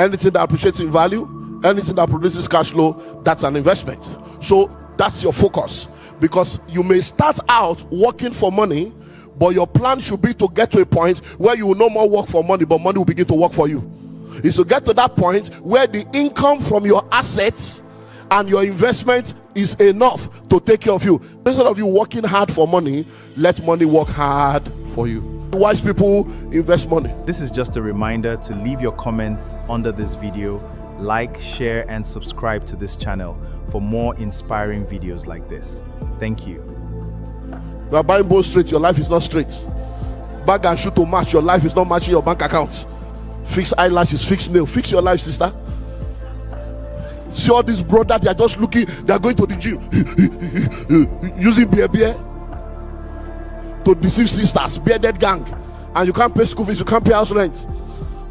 Anything that appreciates in value, anything that produces cash flow, that's an investment. So that's your focus, because you may start out working for money, but your plan should be to get to a point where you will no more work for money, but money will begin to work for you. Is to get to that point where the income from your assets and your investment is enough to take care of you. Instead of you working hard for money, let money work hard for you. Wise people invest money. This is just a reminder to leave your comments under this video, like, share, and subscribe to this channel for more inspiring videos like this. Thank you. You are buying both straight, your life is not straight. Bag and shoe to match, your life is not matching your bank account. Fix eyelashes, fix nail, fix your life, sister. See all these brothers, they are just looking, they are going to the gym using beer to deceive sisters, bearded gang, and you can't pay school fees, you can't pay house rent.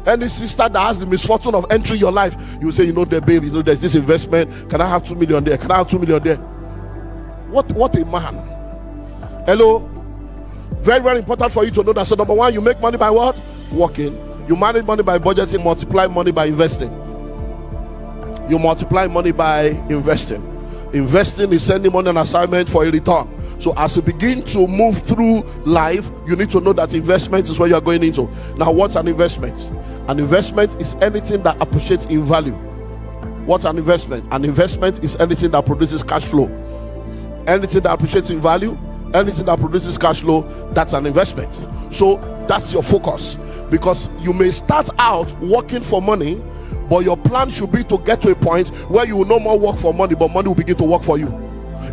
Any sister that has the misfortune of entering your life, you say, you know, the baby, you know, there's this investment. Can I have 2 million there? Can I have 2 million there? What a man. Hello. Very, very important for you to know that. So number one, you make money by what? Working. You manage money by budgeting, multiply money by investing. You multiply money by investing. Investing is sending money on assignment for a return. So as you begin to move through life, you need to know that investment is what you are going into. Now, what's an investment? An investment is anything that appreciates in value. What's an investment? An investment is anything that produces cash flow. Anything that appreciates in value, anything that produces cash flow, that's an investment. So that's your focus, because you may start out working for money, but your plan should be to get to a point where you will no more work for money, but money will begin to work for you.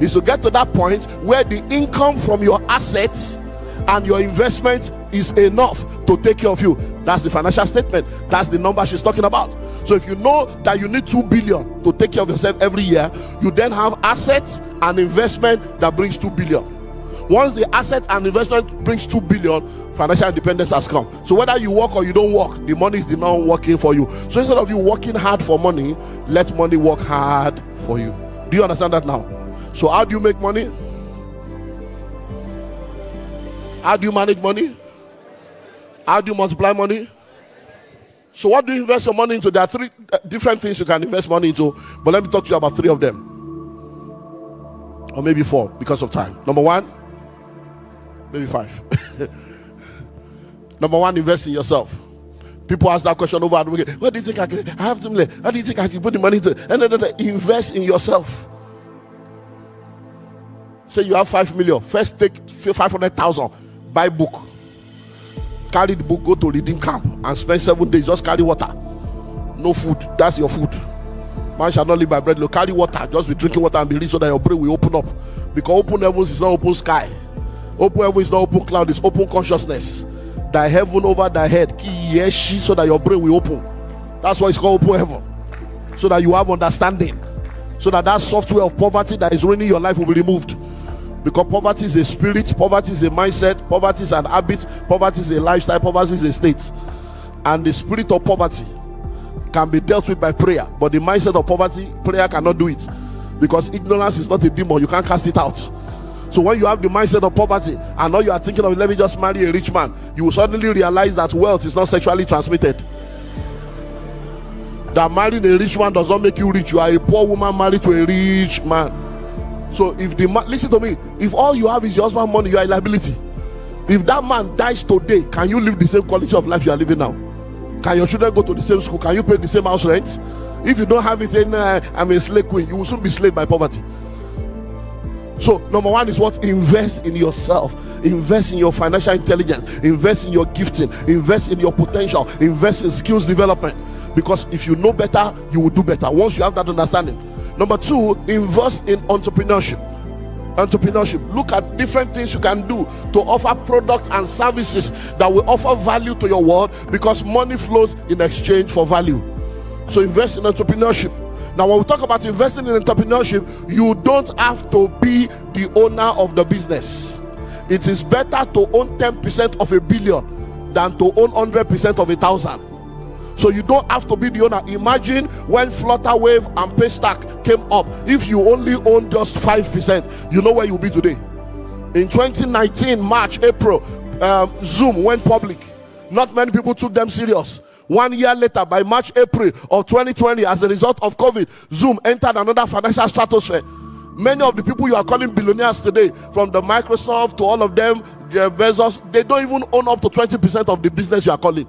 Is to get to that point where the income from your assets and your investment is enough to take care of you. That's the financial statement. That's the number she's talking about. So if you know that you need 2 billion to take care of yourself every year, you then have assets and investment that brings 2 billion. Once the asset and investment brings 2 billion, financial independence has come. So whether you work or you don't work, the money is not working for you. So instead of you working hard for money, let money work hard for you. Do you understand that now? So how do you make money? How do you manage money? How do you multiply money? So what do you invest your money into? There are 3 different things you can invest money into, but let me talk to you about 3 of them. Or maybe 4 because of time. Number 1, maybe 5. Number 1, invest in yourself. People ask that question over and over again. What do you think I have to make? How do you think I can put the money into? And invest in yourself. Say you have 5 million. First take 500,000. Buy book. Carry the book, go to reading camp and spend 7 days. Just carry water. No food. That's your food. Man shall not live by bread. Carry water. Just be drinking water and be rich so that your brain will open up. Because open heavens is not open sky. Open heaven is not open cloud. It's open consciousness. Thy heaven over thy head. So that your brain will open. That's why it's called open heaven. So that you have understanding. So that software of poverty that is ruining your life will be removed. Because poverty is a spirit, poverty is a mindset, poverty is an habit, poverty is a lifestyle, poverty is a state. And the spirit of poverty can be dealt with by prayer, but the mindset of poverty, prayer cannot do it. Because ignorance is not a demon, you can't cast it out. So when you have the mindset of poverty and all you are thinking of, let me just marry a rich man, you will suddenly realize that wealth is not sexually transmitted. That marrying a rich man does not make you rich. You are a poor woman married to a rich man. So if the man, listen to me, if all you have is your husband's money, you are a liability. If that man dies today, can you live the same quality of life you are living now? Can your children go to the same school? Can you pay the same house rent? If you don't have it, then I'm a slave queen. You will soon be slaved by poverty. So number 1 is what? Invest in yourself. Invest in your financial intelligence. Invest in your gifting. Invest in your potential. Invest in skills development. Because if you know better, you will do better once you have that understanding. Number 2, invest in entrepreneurship. Entrepreneurship. Look at different things you can do to offer products and services that will offer value to your world, because money flows in exchange for value. So invest in entrepreneurship. Now, when we talk about investing in entrepreneurship, you don't have to be the owner of the business. It is better to own 10% of a billion than to own 100% of 1,000. So you don't have to be the owner. Imagine when Flutterwave and Paystack came up. If you only own just 5%, you know where you'll be today. In 2019, March, April, Zoom went public. Not many people took them serious. 1 year later, by March, April of 2020, as a result of COVID, Zoom entered another financial stratosphere. Many of the people you are calling billionaires today, from the Microsoft to all of them, Jeff Bezos, they don't even own up to 20% of the business you are calling.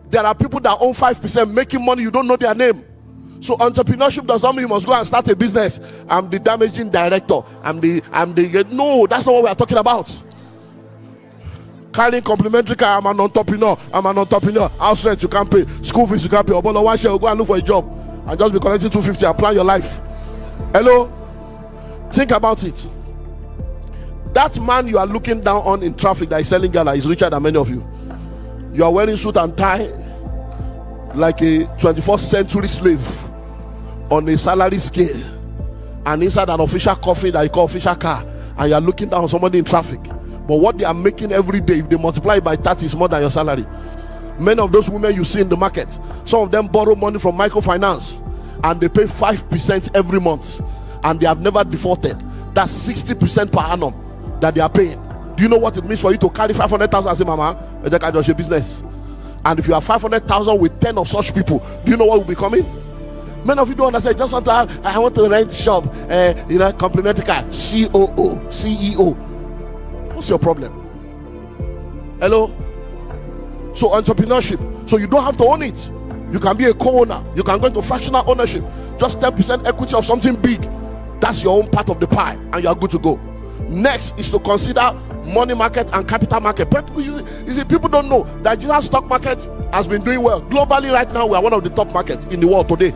There are people that own 5% making money, you don't know their name. So entrepreneurship does not mean you must go and start a business. I'm the damaging director. No, that's not what we are talking about. Carrying complimentary car, I'm an entrepreneur. House rent you can't pay, school fees you can't pay. Obolo, one share, go and look for a job and just be collecting 250 and plan your life. Hello? Think about it. That man you are looking down on in traffic that is selling gala is richer than many of you. You are wearing suit and tie like a 21st century slave on a salary scale, and inside an official coffin that you call official car, and you are looking down on somebody in traffic. But what they are making every day, if they multiply it by 30, is more than your salary. Many of those women you see in the market, some of them borrow money from microfinance and they pay 5% every month, and they have never defaulted. That's 60% per annum that they are paying. Do you know what it means for you to carry 500,000 and say, Mama, I just your business? And if you have 500,000 with 10 of such people, do you know what will be coming? Many of you don't understand. Just want to have, I want to rent shop, complimentary car, COO, CEO. What's your problem? Hello? So entrepreneurship. So you don't have to own it. You can be a co-owner. You can go into fractional ownership. Just 10% equity of something big. That's your own part of the pie, and you are good to go. Next is to consider money market and capital market. You see, people don't know that the Nigerian stock market has been doing well. Globally right now, we are one of the top markets in the world today.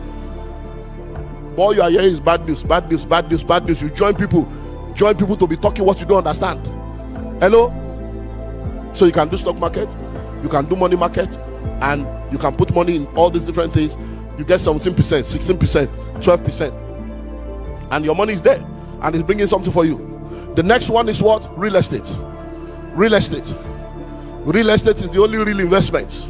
All you are hearing is bad news, bad news, bad news, bad news. You join people to be talking what you don't understand. Hello? So you can do stock market, you can do money market, and you can put money in all these different things. You get 17%, 16%, 12%. And your money is there, and it's bringing something for you. The next one is what? Real estate. Real estate. Real estate is the only real investment.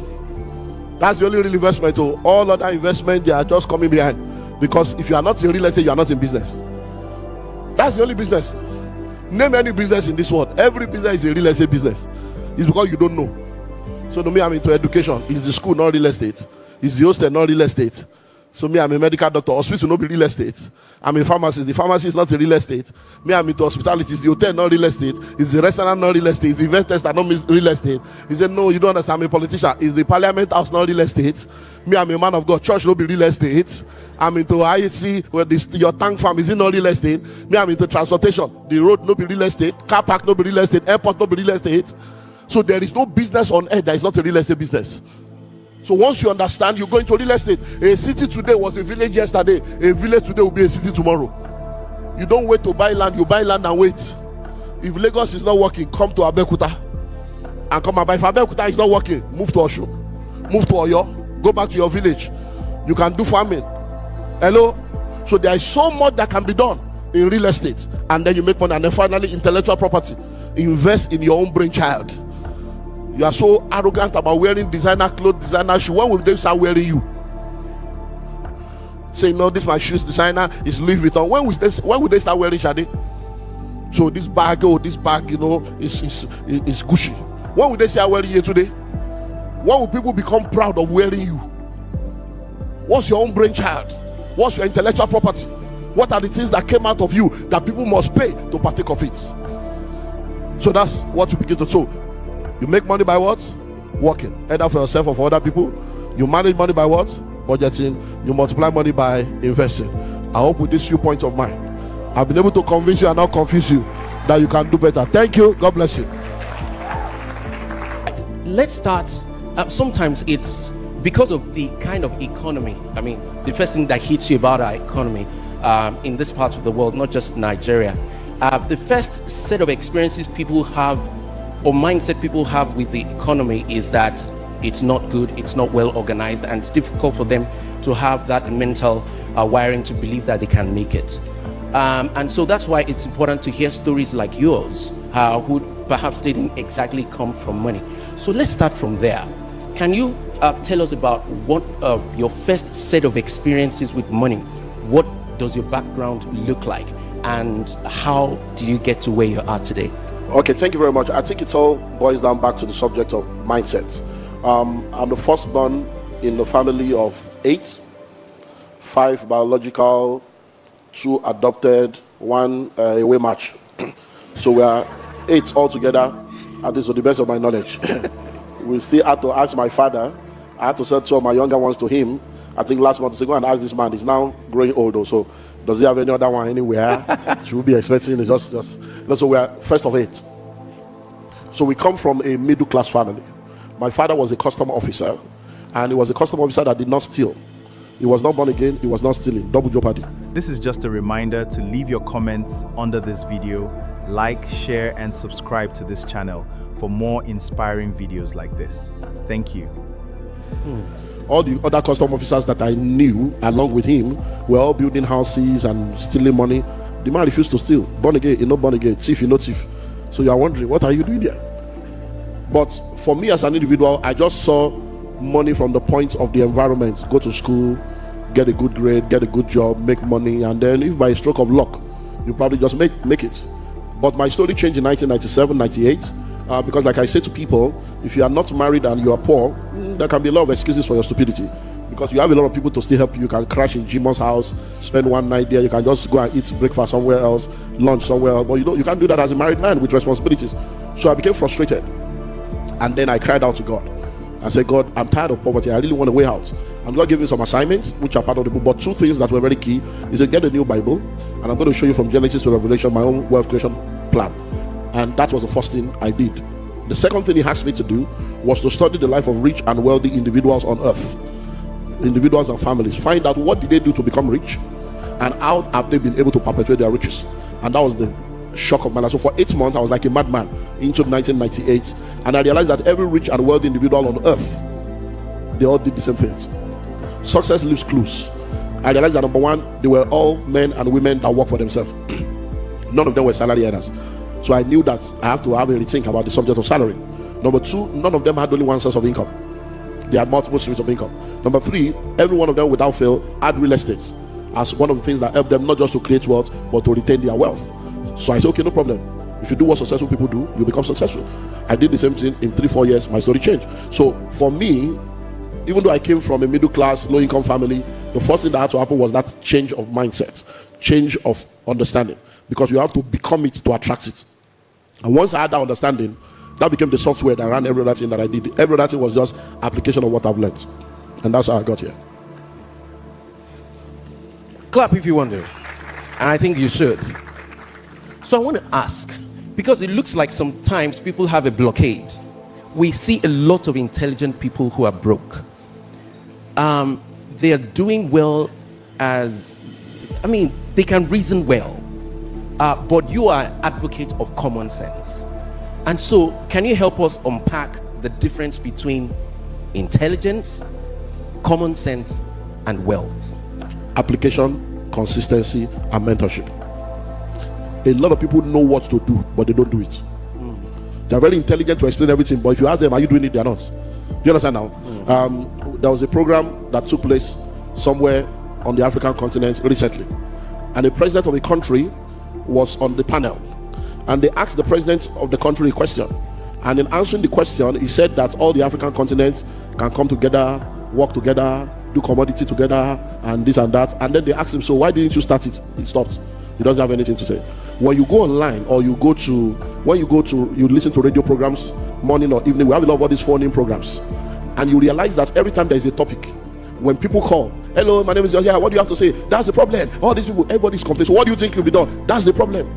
That's the only real investment. All other investments, they are just coming behind. Because if you are not in real estate, you are not in business. That's the only business. Name any business in this world. Every business is a real estate business. It's because you don't know. So to me, I'm into education. It's the school, not real estate. It's the hostel, not real estate. So me, I'm a medical doctor. Hospital, not be real estate. I'm a pharmacist. The pharmacy is not a real estate. Me, I'm into hospitality. It's the hotel, not real estate. It's the restaurant, not real estate. It's the event test, not real estate. He said, no, you don't understand. I'm a politician. It's the parliament house, not real estate. Me, I'm a man of God. Church, not be real estate. I'm into IEC, where your tank farm is in not real estate. Me, I'm into transportation. The road, not be real estate. Car park, not be real estate. Airport, not be real estate. So there is no business on earth that is not a real estate business. So once you understand, you go into real estate. A city today was a village yesterday. A village today will be a city tomorrow. You don't wait to buy land. You buy land and wait. If Lagos is not working, come to Abeokuta and come and buy. If Abeokuta is not working, move to Osun, move to Oyo, go back to your village. You can do farming. Hello? So there is so much that can be done in real estate, and then you make money. And then finally, intellectual property. Invest in your own brainchild. You are so arrogant about wearing designer clothes, designer shoes. When will they start wearing you? Say, no, this my shoes designer is Louis Vuitton. When will they start wearing Shade? So this bag, is Gucci. When will they start wearing you today? When will people become proud of wearing you? What's your own brainchild? What's your intellectual property? What are the things that came out of you that people must pay to partake of it? So that's what you begin to do. You make money by what? Working. Either for yourself or for other people. You manage money by what? Budgeting. You multiply money by investing. I hope with these few points of mine, I've been able to convince you and not confuse you that you can do better. Thank you. God bless you. Let's start. Sometimes it's because of the kind of economy. I mean, the first thing that hits you about our economy in this part of the world, not just Nigeria, the first set of experiences people have or mindset people have with the economy is that it's not good, it's not well organized, and it's difficult for them to have that mental wiring to believe that they can make it. And so that's why it's important to hear stories like yours, who perhaps didn't exactly come from money. So let's start from there. Can you tell us about what your first set of experiences with money? What does your background look like? And how did you get to where you are today? Okay, thank you very much. I think it all boils down back to the subject of mindset. I'm the firstborn in a family of 8, 5 biological, 2 adopted, 1 away match. So we are 8 altogether, at least to the best of my knowledge. We still had to ask my father. I had to send 2 of my younger ones to him. I think last month to say, go and ask this man. He's now growing old, so does he have any other one anywhere? Should we be expecting? Just. So we are first of 8. So we come from a middle class family. My father was a custom officer, and he was a custom officer that did not steal. He was not born again. He was not stealing. Double jeopardy. This is just a reminder to leave your comments under this video, like, share, and subscribe to this channel for more inspiring videos like this. Thank you. All the other custom officers that I knew along with him were all building houses and stealing money. The man refused to steal. Born again, you're not born again. Thief, you're not thief. So you are wondering, what are you doing there? But for me as an individual, I just saw money from the point of the environment. Go to school, get a good grade, get a good job, make money, and then if by a stroke of luck, you probably just make it. But my story changed in 1997, 98. Because like I say to people, if you are not married and you are poor, there can be a lot of excuses for your stupidity. Because you have a lot of people to still help you. You can crash in Jimon's house, spend one night there. You can just go and eat breakfast somewhere else, lunch somewhere else. But you can't do that as a married man with responsibilities. So I became frustrated. And then I cried out to God. I said, God, I'm tired of poverty. I really want a way out. And God gave me some assignments, which are part of the book. But 2 things that were very key is to get a new Bible. And I'm going to show you from Genesis to Revelation my own wealth creation plan. And that was the first thing I did. The second thing he asked me to do was to study the life of rich and wealthy individuals on earth, individuals and families. Find out what did they do to become rich and how have they been able to perpetuate their riches. And that was the shock of my life. So for 8 months I was like a madman into 1998, and I realized that every rich and wealthy individual on earth, they all did the same things. Success leaves clues. I realized that number 1, they were all men and women that work for themselves. None of them were salary earners. So I knew that I have to have a rethink about the subject of salary. Number 2, none of them had only one source of income. They had multiple streams of income. Number 3, every one of them without fail had real estate as one of the things that helped them not just to create wealth but to retain their wealth. So I said, okay, no problem. If you do what successful people do, you become successful. I did the same thing. In 3-4 years, my story changed. So for me, even though I came from a middle class, low income family, the first thing that had to happen was that change of mindset, change of understanding, because you have to become it to attract it. And once I had that understanding, that became the software that ran every other thing that I did. Every other thing was just application of what I've learned. And that's how I got here. Clap if you want to. And I think you should. So I want to ask, because it looks like sometimes people have a blockade. We see a lot of intelligent people who are broke. They are doing well they can reason well. But you are an advocate of common sense. And so, can you help us unpack the difference between intelligence, common sense, and wealth? Application, consistency, and mentorship. A lot of people know what to do, but they don't do it. They're very intelligent to explain everything, but if you ask them, are you doing it? They're not. Do you understand now? There was a program that took place somewhere on the African continent recently, and the president of the country was on the panel, and they asked the president of the country a question, and in answering the question, he said that all the African continents can come together, work together, do commodity together, and this and that. And then they asked him, so why didn't you start it? He stopped. He doesn't have anything to say. When you go online, or you listen to radio programs morning or evening, we have a lot of these phone-in programs, and you realize that every time there is a topic, when people call, hello, my name is John, yeah, what do you have to say? That's the problem. All these people, everybody's complaining. So what do you think will be done? That's the problem.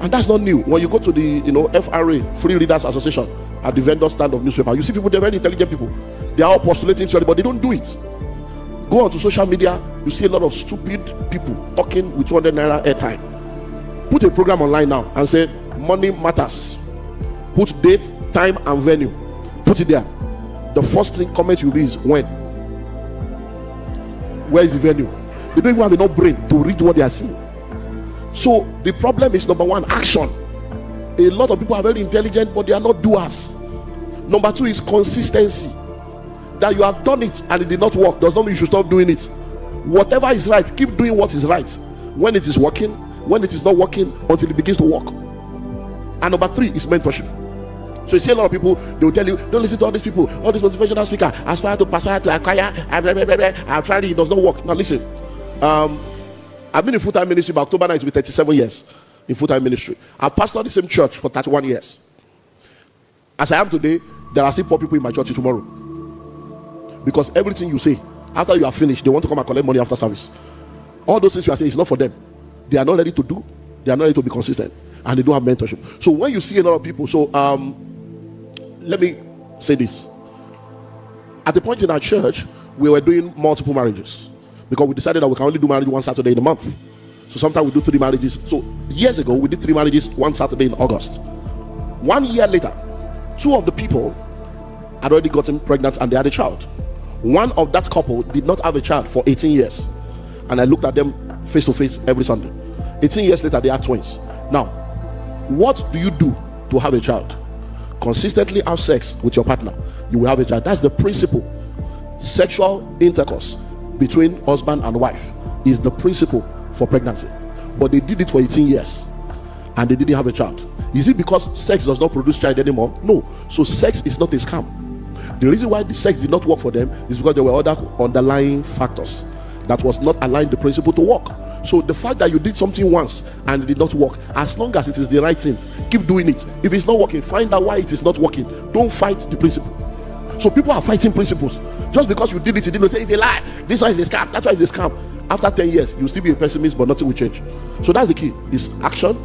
And that's not new. When you go to the FRA, Free Readers Association, at the vendor stand of newspaper, you see people, they're very intelligent people. They are all postulating to it, but they don't do it. Go onto social media, you see a lot of stupid people talking with 200 naira airtime. Put a program online now and say money matters. Put date, time, and venue. Put it there. The first thing comment will be is when. Where is the venue? They don't even have enough brain to read what they are seeing. So the problem is, number 1, action. A lot of people are very intelligent, but they are not doers. Number 2 is consistency. That you have done it and it did not work does not mean you should stop doing it. Whatever is right, keep doing what is right. When it is working, when it is not working, until it begins to work. And number 3 is mentorship. So you see a lot of people, they will tell you, don't listen to all these people, all these motivational speakers, aspire to acquire, I'm trying, it does not work. Now listen, I've been in full-time ministry by October 9th, it will be 37 years in full-time ministry. I've pastored the same church for 31 years. As I am today, there are still poor people in my church tomorrow. Because everything you say, after you are finished, they want to come and collect money after service. All those things you are saying is not for them. They are not ready to do, they are not ready to be consistent, and they don't have mentorship. So when you see a lot of people, so let me say this. At the point in our church, we were doing multiple marriages because we decided that we can only do marriage one Saturday in a month. So sometimes we do 3 marriages. So years ago, we did 3 marriages one Saturday in August. 1 year later, 2 of the people had already gotten pregnant and they had a child. One of that couple did not have a child for 18 years. And I looked at them face to face every Sunday. 18 years later, they are twins. Now, what do you do to have a child? Consistently have sex with your partner, you will have a child. That's the principle. Sexual intercourse between husband and wife is the principle for pregnancy. But they did it for 18 years and they didn't have a child. Is it because sex does not produce child anymore? No. So sex is not a scam. The reason why the sex did not work for them is because there were other underlying factors that was not allowing the principle to work. So the fact that you did something once and it did not work, as long as it is the right thing, keep doing it. If it's not working, find out why it is not working. Don't fight the principle. So people are fighting principles. Just because you did it, you didn't say it's a lie. This one is a scam. That's why it's a scam. After 10 years, you'll still be a pessimist, but nothing will change. So that's the key. It's action,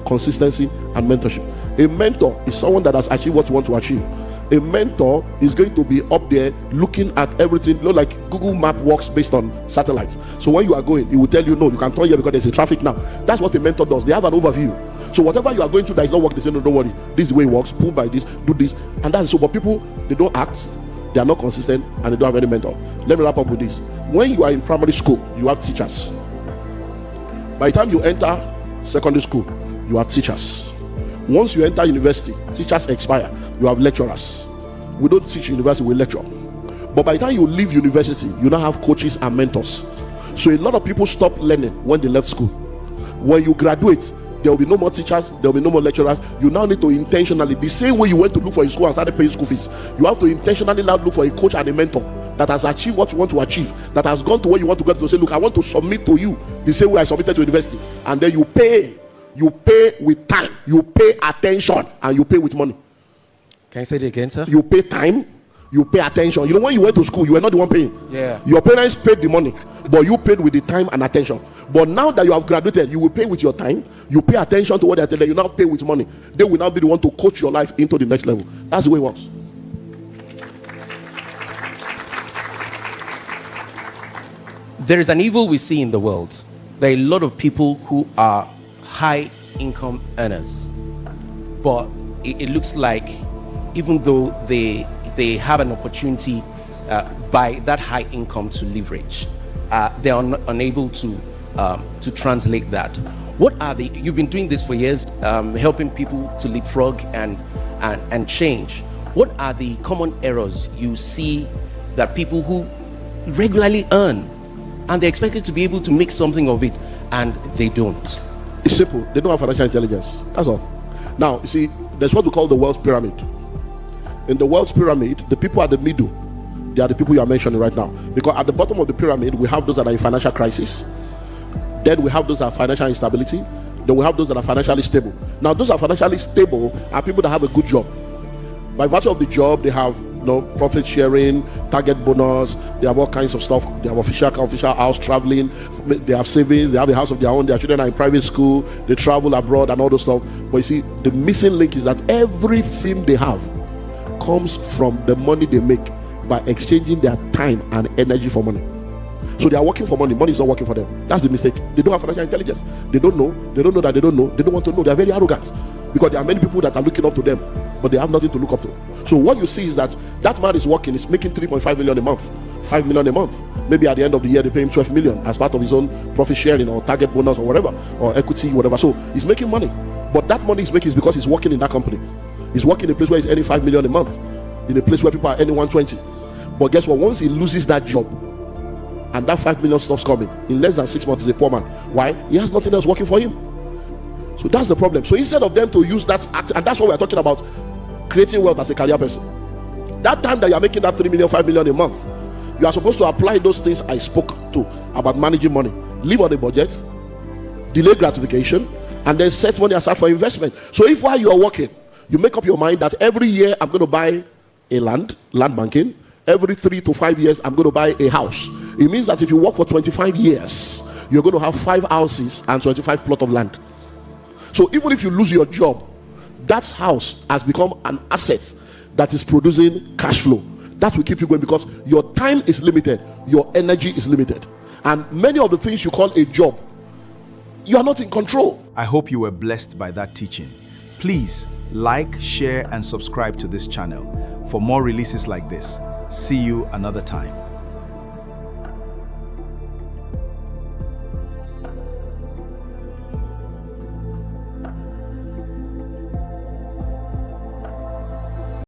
consistency, and mentorship. A mentor is someone that has achieved what you want to achieve. A mentor is going to be up there looking at everything. You know, like Google Map works based on satellites. So when you are going, it will tell you, no, you can turn here because there's a traffic now. That's what a mentor does. They have an overview. So whatever you are going to that is not working, they say, no, don't worry. This is the way it works. Pull by this, do this. And that's so. But people, they don't act, they are not consistent, and they don't have any mentor. Let me wrap up with this. When you are in primary school, you have teachers. By the time you enter secondary school, you have teachers. Once you enter university, teachers expire. You have lecturers. We don't teach university, we lecture. But by the time you leave university, you now have coaches and mentors. So a lot of people stop learning when they left school. When you graduate, there will be no more teachers, there will be no more lecturers. You now need to intentionally, the same way you went to look for a school and started paying school fees, you have to intentionally now look for a coach and a mentor that has achieved what you want to achieve, that has gone to where you want to get to, say, look, I want to submit to you the same way I submitted to university. And then you pay with time, you pay attention, and you pay with money. Can you say it again, sir? You pay time, you pay attention. You know, when you went to school, you were not the one paying. Yeah. Your parents paid the money, but you paid with the time and attention. But now that you have graduated, you will pay with your time, you pay attention to what they're telling you, now pay with money. They will now be the one to coach your life into the next level. That's the way it works. There is an evil we see in the world. There are a lot of people who are high income earners, but it looks like even though they have an opportunity by that high income to leverage, they are unable to translate that. What are the, you've been doing this for years, helping people to leapfrog and change. What are the common errors you see that people who regularly earn and they're expected to be able to make something of it and they don't? It's simple. They don't have financial intelligence. That's all. Now, you see, there's what we call the wealth pyramid. In the wealth pyramid, the people at the middle, they are the people you are mentioning right now. Because at the bottom of the pyramid, we have those that are in financial crisis. Then we have those that are financial instability. Then we have those that are financially stable. Now, those that are financially stable are people that have a good job. By virtue of the job, they have profit sharing, target bonus, they have all kinds of stuff. They have official house, traveling, they have savings, they have a house of their own, their children are in private school, they travel abroad and all those stuff. But you see, the missing link is that everything they have comes from the money they make by exchanging their time and energy for money. So they are working for money. Money is not working for them. That's the mistake. They don't have financial intelligence. They don't know that they don't know. They don't want to know. They are very arrogant because there are many people that are looking up to them, but they have nothing to look up to. So what you see is that man is working, is making 3.5 million a month, 5 million a month. Maybe at the end of the year they pay him 12 million as part of his own profit sharing or target bonus or whatever, or equity, whatever. So he's making money, but that money he's making is because he's working in that company. He's working in a place where he's earning 5 million a month, in a place where people are earning 120. But guess what? Once he loses that job and that 5 million stops coming, in less than 6 months he's a poor man. Why? He has nothing else working for him. So that's the problem. So instead of them to use that act, and that's what we're talking about, creating wealth as a career person. That time that you are making that 3 million, 5 million a month, you are supposed to apply those things I spoke to about managing money. Live on a budget, delay gratification, and then set money aside for investment. So if while you are working, you make up your mind that every year I'm going to buy a land banking, every 3 to 5 years I'm going to buy a house. It means that if you work for 25 years, you're going to have 5 houses and 25 plot of land. So even if you lose your job, that house has become an asset that is producing cash flow. That will keep you going, because your time is limited, your energy is limited. And many of the things you call a job, you are not in control. I hope you were blessed by that teaching. Please like, share, and subscribe to this channel for more releases like this. See you another time.